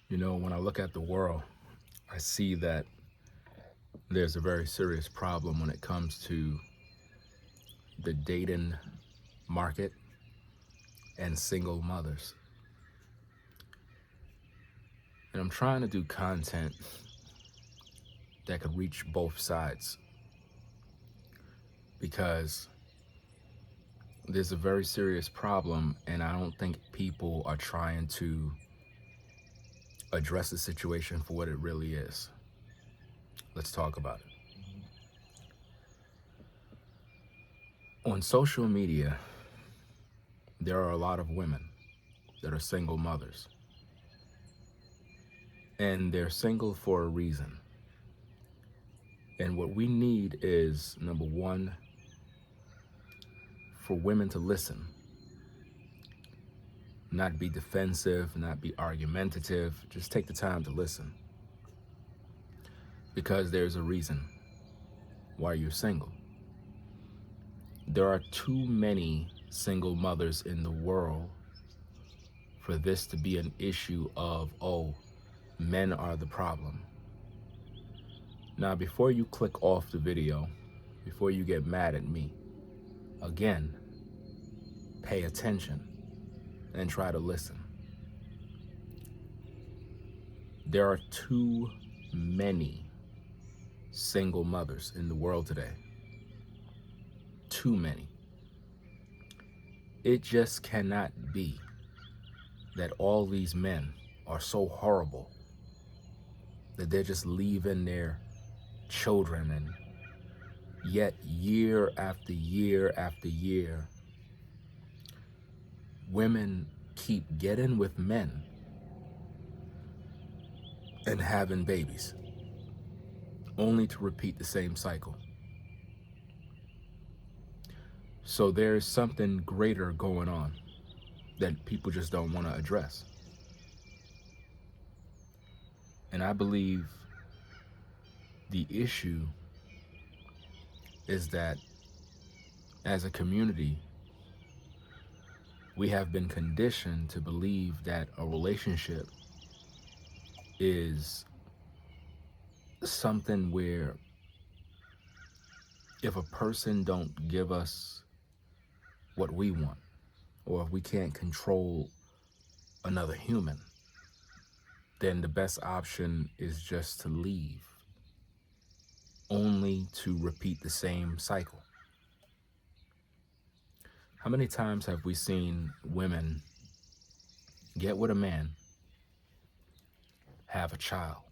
You know, when I look at the world, I see that there's a very serious problem when it comes to the dating market and single mothers. And I'm trying to do content that could reach both sides because there's a very serious problem, and I don't think people are trying to address the situation for what it really is. Let's talk about it. On social media, there are a lot of women that are single mothers, and they're single for a reason. And what we need is, number one, for women to listen, not be defensive, not be argumentative. Just take the time to listen, because there's a reason why you're single. There are too many single mothers in the world for this to be an issue of, oh, men are the problem. Now, before you click off the video, before you get mad at me, again, pay attention and try to listen. There are too many single mothers in the world today. Too many. It just cannot be that all these men are so horrible that they're just leaving their children, and yet year after year after year, women keep getting with men and having babies, only to repeat the same cycle. So there's something greater going on that people just don't want to address. And I believe the issue is that as a community, we have been conditioned to believe that a relationship is something where if a person don't give us what we want, or if we can't control another human, then the best option is just to leave, only to repeat the same cycle. How many times have we seen women get with a man, have a child,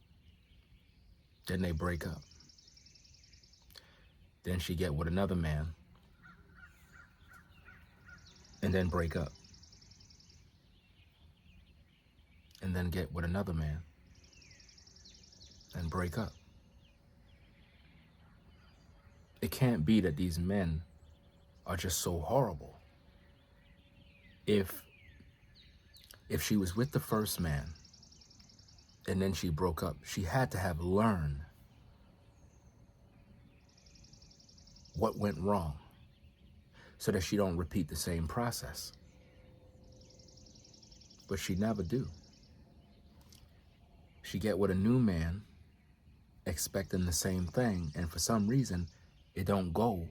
then they break up? Then she get with another man, and then break up. And then get with another man, and break up. It can't be that these men are just so horrible. If she was with the first man and then she broke up, she had to have learned what went wrong so that she don't repeat the same process. But she never do. She get with a new man expecting the same thing, and for some reason it don't go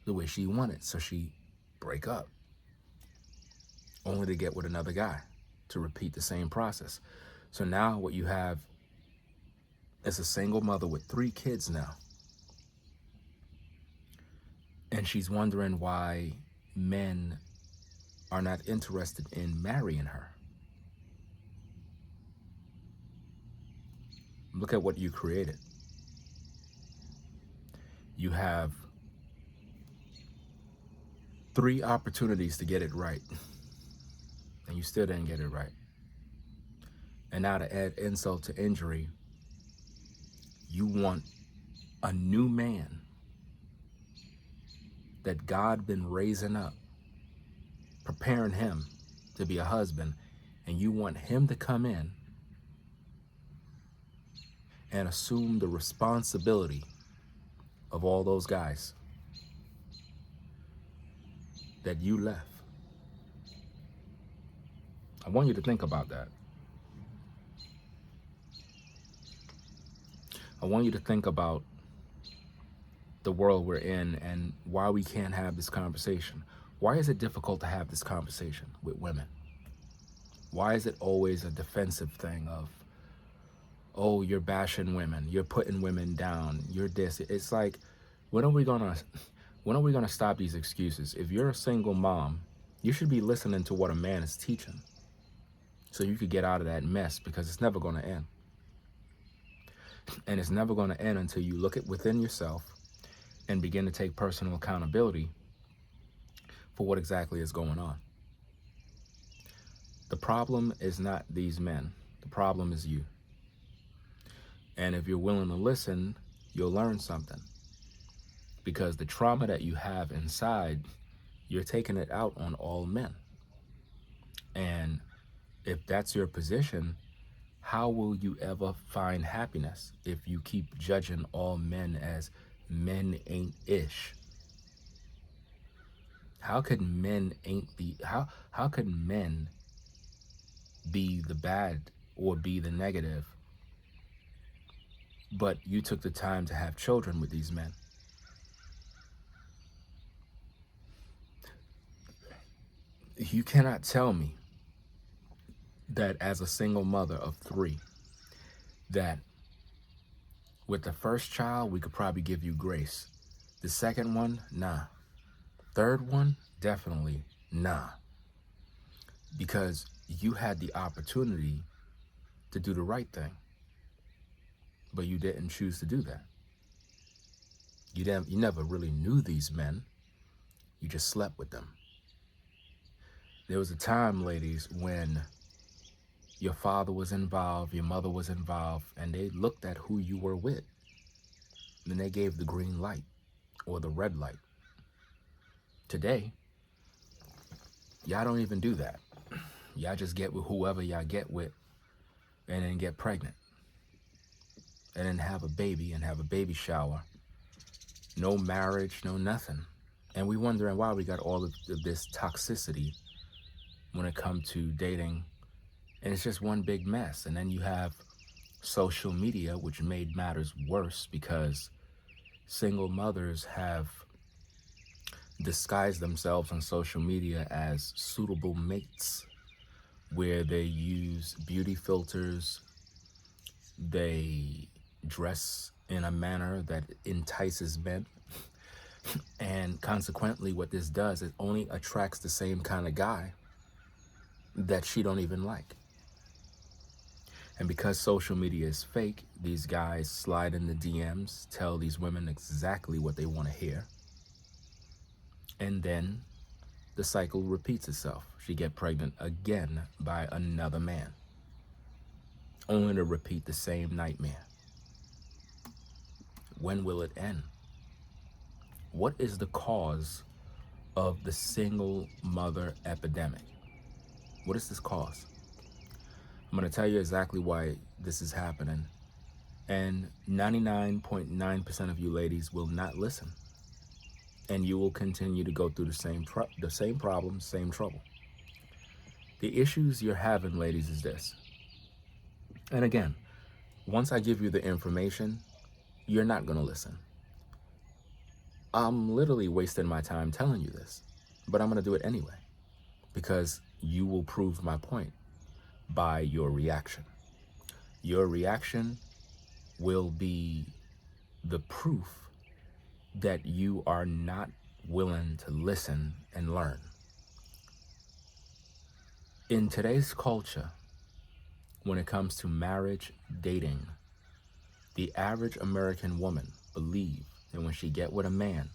the way she wanted, so she break up, only to get with another guy to repeat the same process. So now what you have is a single mother with 3 kids now, and she's wondering why men are not interested in marrying her. Look at what you created. You have 3 opportunities to get it right, and you still didn't get it right. And now to add insult to injury, you want a new man that God been raising up, preparing him to be a husband, and you want him to come in and assume the responsibility of all those guys that you left. I want you to think about that. I want you to think about the world we're in and why we can't have this conversation. Why is it difficult to have this conversation with women? Why is it always a defensive thing of, oh, you're bashing women, you're putting women down, you're this. It's like, when are we gonna when are we gonna stop these excuses? If you're a single mom, you should be listening to what a man is teaching so you could get out of that mess, because it's never gonna end. And it's never gonna end until you look at within yourself and begin to take personal accountability for what exactly is going on. The problem is not these men. The problem is you. And if you're willing to listen, you'll learn something. Because the trauma that you have inside, you're taking it out on all men. And if that's your position, how will you ever find happiness if you keep judging all men as men ain't ish? How could men ain't be how could men be the bad or be the negative, but you took the time to have children with these men? You cannot tell me that as a single mother of 3, that with the first child, we could probably give you grace. The second one, nah. Third one, definitely nah. Because you had the opportunity to do the right thing, but you didn't choose to do that. You never really knew these men. You just slept with them. There was a time, ladies, when your father was involved, your mother was involved, and they looked at who you were with. And they gave the green light or the red light. Today, y'all don't even do that. Y'all just get with whoever y'all get with and then get pregnant. And then have a baby and have a baby shower. No marriage, no nothing. And we wondering why we got all of this toxicity when it comes to dating. And it's just one big mess. And then you have social media, which made matters worse because single mothers have disguised themselves on social media as suitable mates, where they use beauty filters, they dress in a manner that entices men, and consequently what this does, it only attracts the same kind of guy that she don't even like. And because social media is fake, these guys slide in the DMs, tell these women exactly what they want to hear, and then the cycle repeats itself. She get pregnant again by another man, only to repeat the same nightmare. When will it end? What is the cause of the single mother epidemic? What is this cause? I'm going to tell you exactly why this is happening. And 99.9% of you ladies will not listen. And you will continue to go through the same problems, same trouble. The issues you're having, ladies, is this. And again, once I give you the information, you're not going to listen. I'm literally wasting my time telling you this, but I'm going to do it anyway, because you will prove my point by your reaction. Your reaction will be the proof that you are not willing to listen and learn. In today's culture, when it comes to marriage, dating, the average American woman believes that when she get with a man,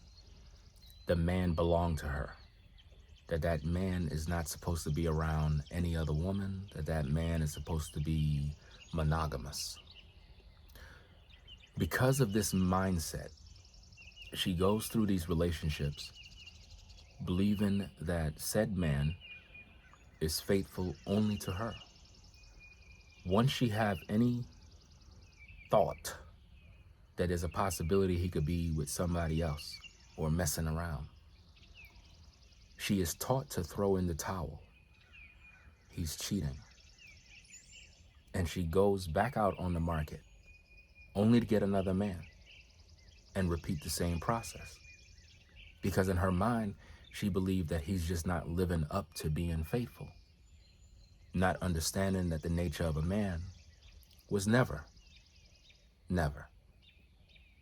the man belonged to her. That man is not supposed to be around any other woman, that man is supposed to be monogamous. Because of this mindset, she goes through these relationships believing that said man is faithful only to her. Once she have any thought that there's a possibility he could be with somebody else or messing around, she is taught to throw in the towel. He's cheating. And she goes back out on the market only to get another man and repeat the same process. Because in her mind, she believed that he's just not living up to being faithful, not understanding that the nature of a man was never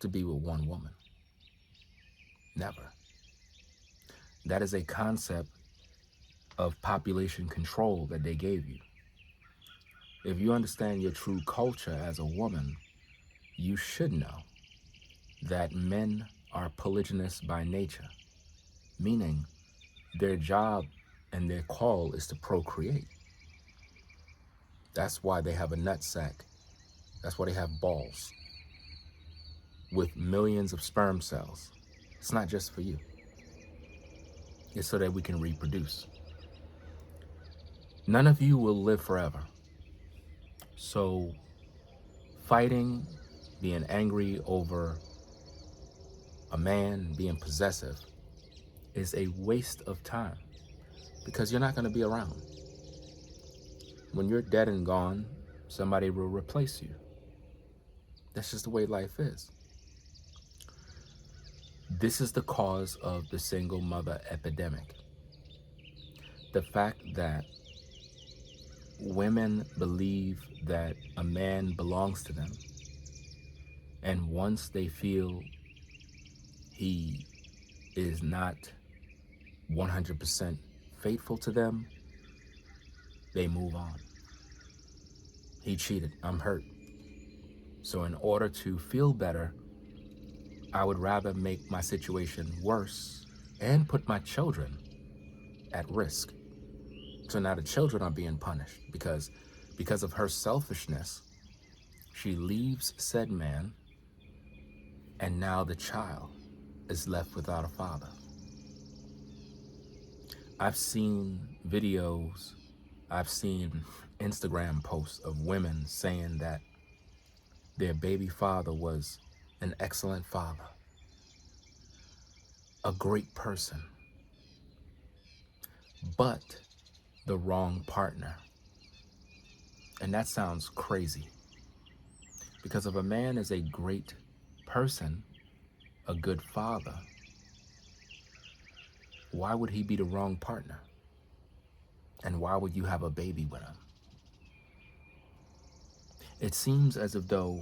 to be with one woman. Never. That is a concept of population control that they gave you. If you understand your true culture as a woman, you should know that men are polygynous by nature, meaning their job and their call is to procreate. That's why they have a nutsack. That's why they have balls with millions of sperm cells. It's not just for you. It's so that we can reproduce. None of you will live forever. So fighting, being angry over a man, being possessive, is a waste of time because you're not going to be around. When you're dead and gone, somebody will replace you. That's just the way life is. This is the cause of the single mother epidemic. The fact that women believe that a man belongs to them, and once they feel he is not 100% faithful to them, they move on. He cheated, I'm hurt. So in order to feel better, I would rather make my situation worse and put my children at risk. So now the children are being punished because of her selfishness, she leaves said man, and now the child is left without a father. I've seen videos, I've seen Instagram posts of women saying that their baby father was an excellent father, a great person, but the wrong partner. And that sounds crazy, because if a man is a great person, a good father, why would he be the wrong partner? And why would you have a baby with him? It seems as if though,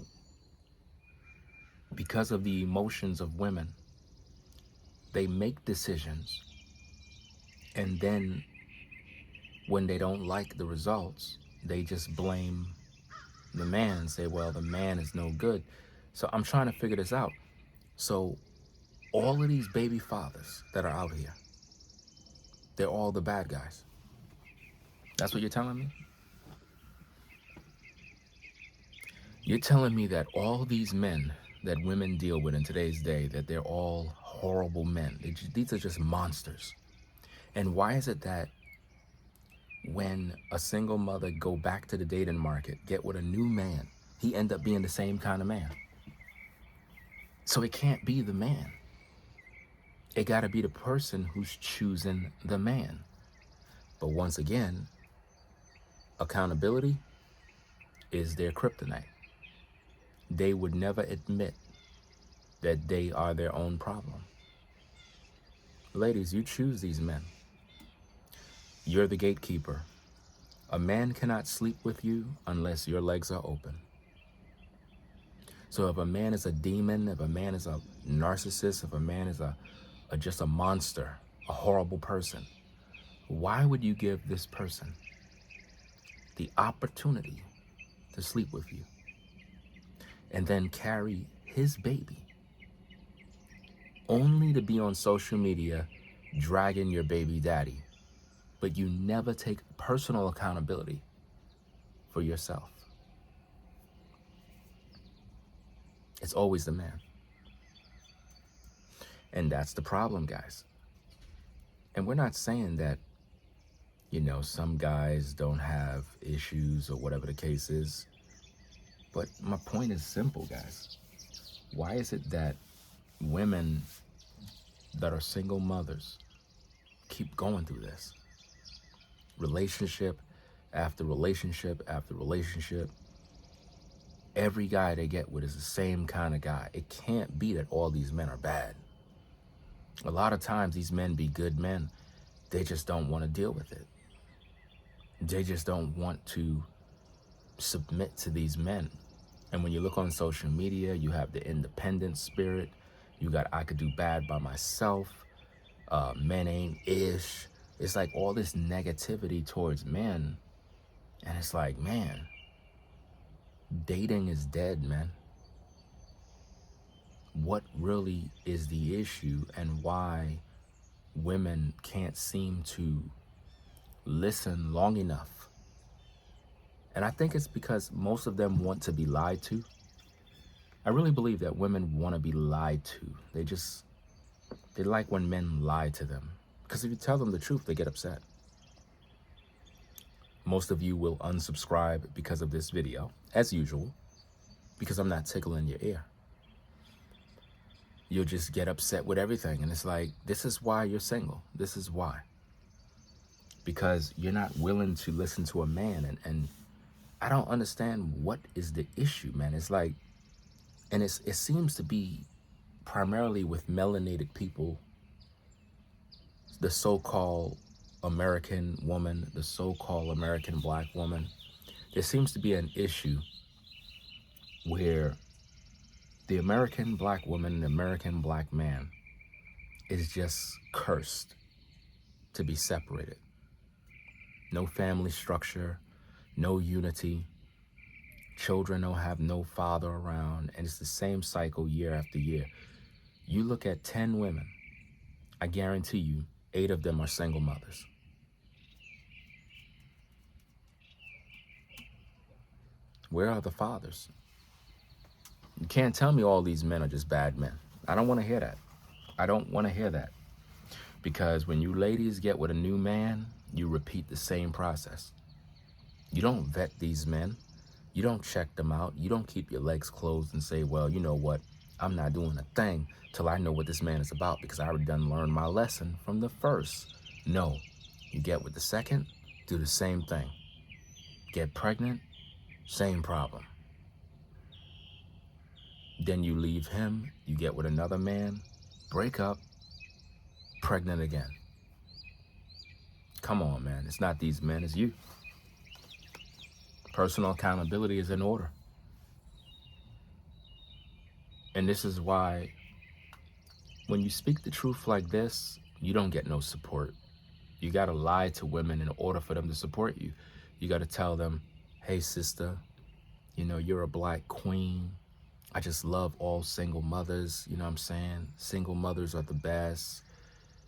because of the emotions of women, they make decisions, and then when they don't like the results, they just blame the man and say, well, the man is no good. So I'm trying to figure this out. So all of these baby fathers that are out here, they're all the bad guys. That's what you're telling me? You're telling me that all these men that women deal with in today's day, that they're all horrible men. These are just monsters. And why is it that when a single mother go back to the dating market, get with a new man, he end up being the same kind of man? So it can't be the man. It got to be the person who's choosing the man. But once again, accountability is their kryptonite. They would never admit that they are their own problem. Ladies, you choose these men. You're the gatekeeper. A man cannot sleep with you unless your legs are open. So if a man is a demon, if a man is a narcissist, if a man is just a monster, a horrible person, why would you give this person the opportunity to sleep with you and then carry his baby only to be on social media dragging your baby daddy, but you never take personal accountability for yourself? It's always the man. And that's the problem, guys. And we're not saying that, some guys don't have issues or whatever the case is. But my point is simple, guys. Why is it that women that are single mothers keep going through this? Relationship after relationship after relationship. Every guy they get with is the same kind of guy. It can't be that all these men are bad. A lot of times these men be good men. They just don't want to deal with it. They just don't want to submit to these men. And when you look on social media, you have the independent spirit. You got, I could do bad by myself. Men ain't ish. It's like all this negativity towards men. And it's like, man, dating is dead, man. What really is the issue, and why women can't seem to listen long enough? And I think it's because most of them want to be lied to. I really believe that women want to be lied to. They like when men lie to them. Because if you tell them the truth, they get upset. Most of you will unsubscribe because of this video, as usual, because I'm not tickling your ear. You'll just get upset with everything. And it's like, this is why you're single. This is why. Because you're not willing to listen to a man. And I don't understand what is the issue, man. It's like, and it seems to be primarily with melanated people, the so-called American woman, the so-called American black woman. There seems to be an issue where the American black woman, the American black man is just cursed to be separated. No family structure, no unity. Children don't have no father around, and it's the same cycle year after year. You look at 10 women, I guarantee you, 8 of them are single mothers. Where are the fathers? You can't tell me all these men are just bad men. I don't want to hear that. I don't want to hear that. Because when you ladies get with a new man, you repeat the same process. You don't vet these men. You don't check them out. You don't keep your legs closed and say, well, you know what? I'm not doing a thing till I know what this man is about, because I already done learned my lesson from the first. No. You get with the second, do the same thing. Get pregnant, same problem. Then you leave him, you get with another man, break up, pregnant again. Come on, man. It's not these men, it's you. Personal accountability is in order. And this is why when you speak the truth like this, you don't get no support. You got to lie to women in order for them to support you. You got to tell them, hey, sister, you know, you're a black queen. I just love all single mothers. You know what I'm saying? Single mothers are the best.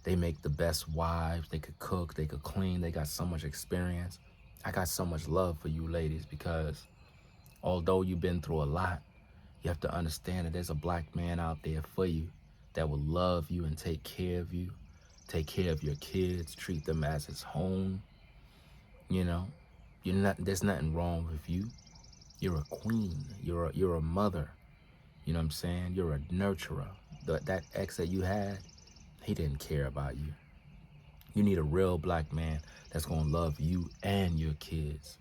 They make the best wives. They could cook. They could clean. They got so much experience. I got so much love for you ladies, because although you've been through a lot, you have to understand that there's a black man out there for you that will love you and take care of you, take care of your kids, treat them as his home. You know, there's nothing wrong with you. You're a queen. You're a mother. You know what I'm saying? You're a nurturer. That ex that you had, he didn't care about you. You need a real black man that's going to love you and your kids,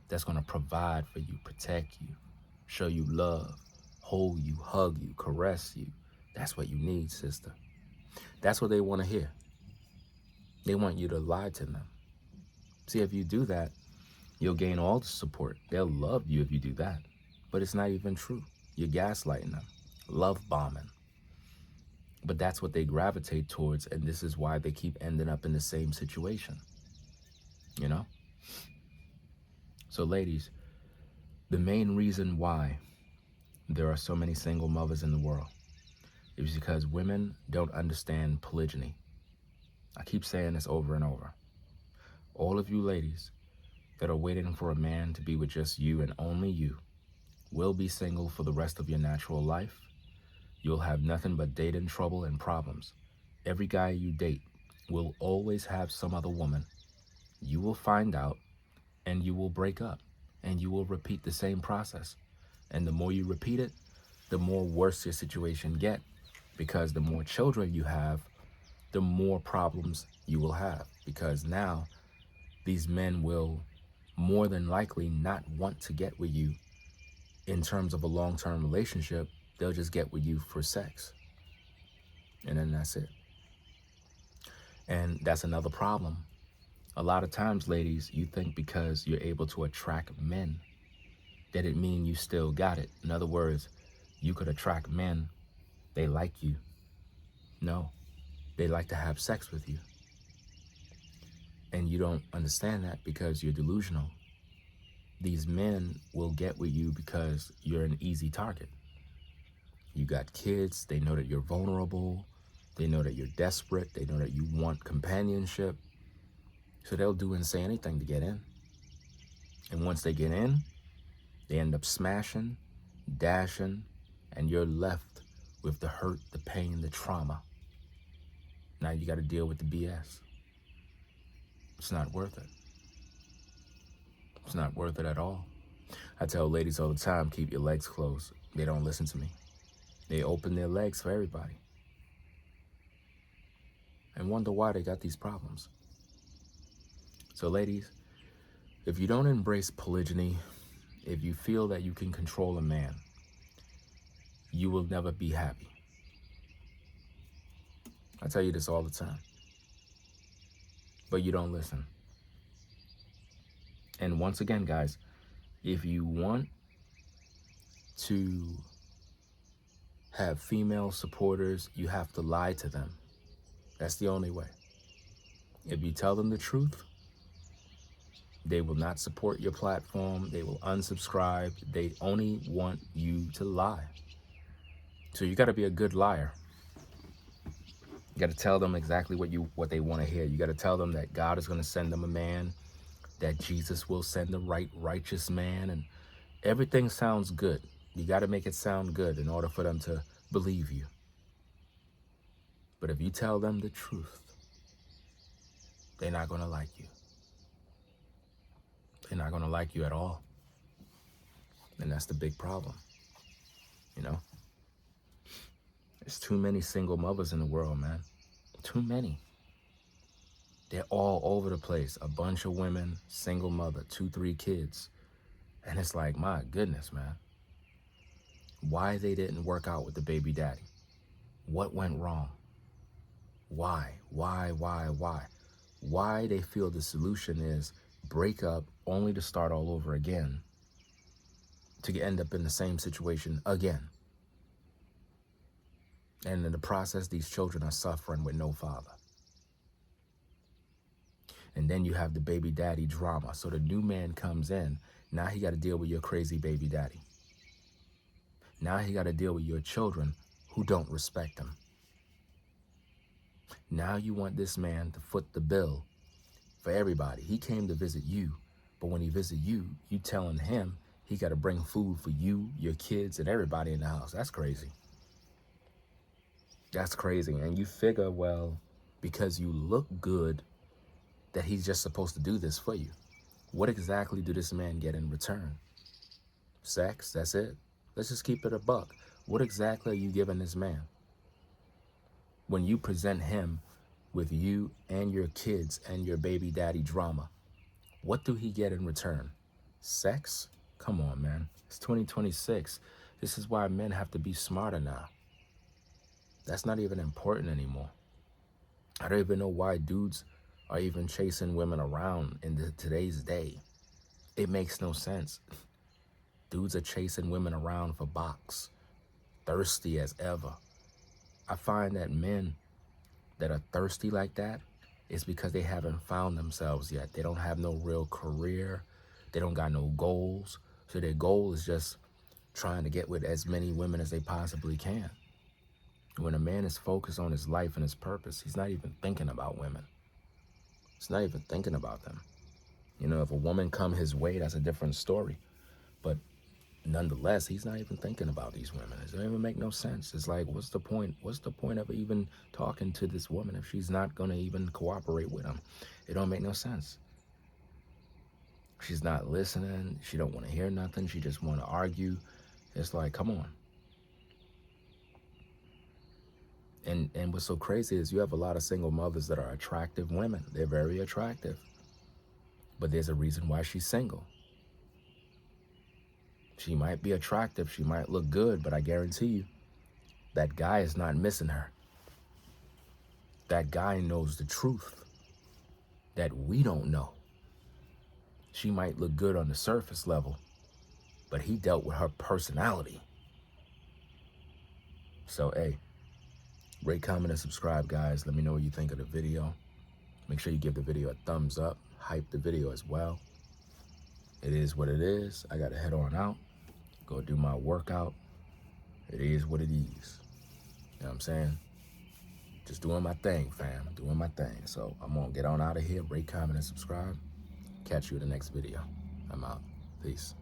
that's going to provide for you, protect you, show you love, hold you, hug you, caress you. That's what you need, sister. That's what they want to hear. They want you to lie to them. See, if you do that, you'll gain all the support. They'll love you if you do that. But it's not even true. You're gaslighting them, love bombing. But that's what they gravitate towards, and this is why they keep ending up in the same situation. You know? So ladies, the main reason why there are so many single mothers in the world is because women don't understand polygyny. I keep saying this over and over. All of you ladies that are waiting for a man to be with just you and only you will be single for the rest of your natural life. You'll have nothing but dating trouble and problems. Every guy you date will always have some other woman. You will find out, and you will break up, and you will repeat the same process. And the more you repeat it, the more worse your situation get, because the more children you have, the more problems you will have, because now these men will more than likely not want to get with you in terms of a long-term relationship, they'll just get with you for sex. And then that's it. And that's another problem. A lot of times, ladies, you think because you're able to attract men, that it mean you still got it. In other words, you could attract men, they like you. No, they like to have sex with you. And you don't understand that because you're delusional. These men will get with you because you're an easy target. You got kids, they know that you're vulnerable, they know that you're desperate, they know that you want companionship. So they'll do and say anything to get in. And once they get in, they end up smashing, dashing, and you're left with the hurt, the pain, the trauma. Now you got to deal with the BS. It's not worth it. It's not worth it at all. I tell ladies all the time, keep your legs closed. They don't listen to me. They open their legs for everybody. And wonder why they got these problems. So ladies, if you don't embrace polygyny, if you feel that you can control a man, you will never be happy. I tell you this all the time. But you don't listen. And once again, guys, if you want to have female supporters, you have to lie to them. That's the only way. If you tell them the truth, they will not support your platform. They will unsubscribe. They only want you to lie. So you got to be a good liar. You got to tell them exactly what they want to hear. You got to tell them that God is going to send them a man, that Jesus will send the righteous man, and everything sounds good. You got to make it sound good in order for them to believe you. But if you tell them the truth, they're not going to like you. They're not going to like you at all. And that's the big problem. You know? There's too many single mothers in the world, man. Too many. They're all over the place. A bunch of women, single mother, 2, 3 kids. And it's like, my goodness, man. Why they didn't work out with the baby daddy? What went wrong? Why? Why they feel the solution is break up only to start all over again, to end up in the same situation again. And in the process, these children are suffering with no father. And then you have the baby daddy drama. So the new man comes in. Now he got to deal with your crazy baby daddy. Now he got to deal with your children who don't respect him. Now you want this man to foot the bill for everybody. He came to visit you, but when he visit you, you telling him he got to bring food for you, your kids, and everybody in the house. That's crazy. That's crazy. And you figure, well, because you look good, that he's just supposed to do this for you. What exactly do this man get in return? Sex, that's it. Let's just keep it a buck. What exactly are you giving this man? When you present him with you and your kids and your baby daddy drama, what do he get in return? Sex? Come on, man. It's 2026. This is why men have to be smarter now. That's not even important anymore. I don't even know why dudes are even chasing women around in today's day. It makes no sense. Dudes are chasing women around for box, thirsty as ever. I find that men that are thirsty like that is because they haven't found themselves yet. They don't have no real career. They don't got no goals. So their goal is just trying to get with as many women as they possibly can. When a man is focused on his life and his purpose, he's not even thinking about women. He's not even thinking about them. You know, if a woman come his way, that's a different story. But nonetheless, he's not even thinking about these women. It doesn't even make no sense. It's like, what's the point? What's the point of even talking to this woman if she's not going to even cooperate with him? It don't make no sense. She's not listening. She don't want to hear nothing. She just want to argue. It's like, come on. And what's so crazy is you have a lot of single mothers that are attractive women. They're very attractive. But there's a reason why she's single. She might be attractive, she might look good, but I guarantee you, that guy is not missing her. That guy knows the truth that we don't know. She might look good on the surface level, but he dealt with her personality. So, hey, rate, comment, and subscribe, guys. Let me know what you think of the video. Make sure you give the video a thumbs up. Hype the video as well. It is what it is. I got to head on out. Go do my workout. It is what it is. You know what I'm saying? Just doing my thing, fam. Doing my thing. So I'm going to get on out of here. Rate, comment, and subscribe. Catch you in the next video. I'm out. Peace.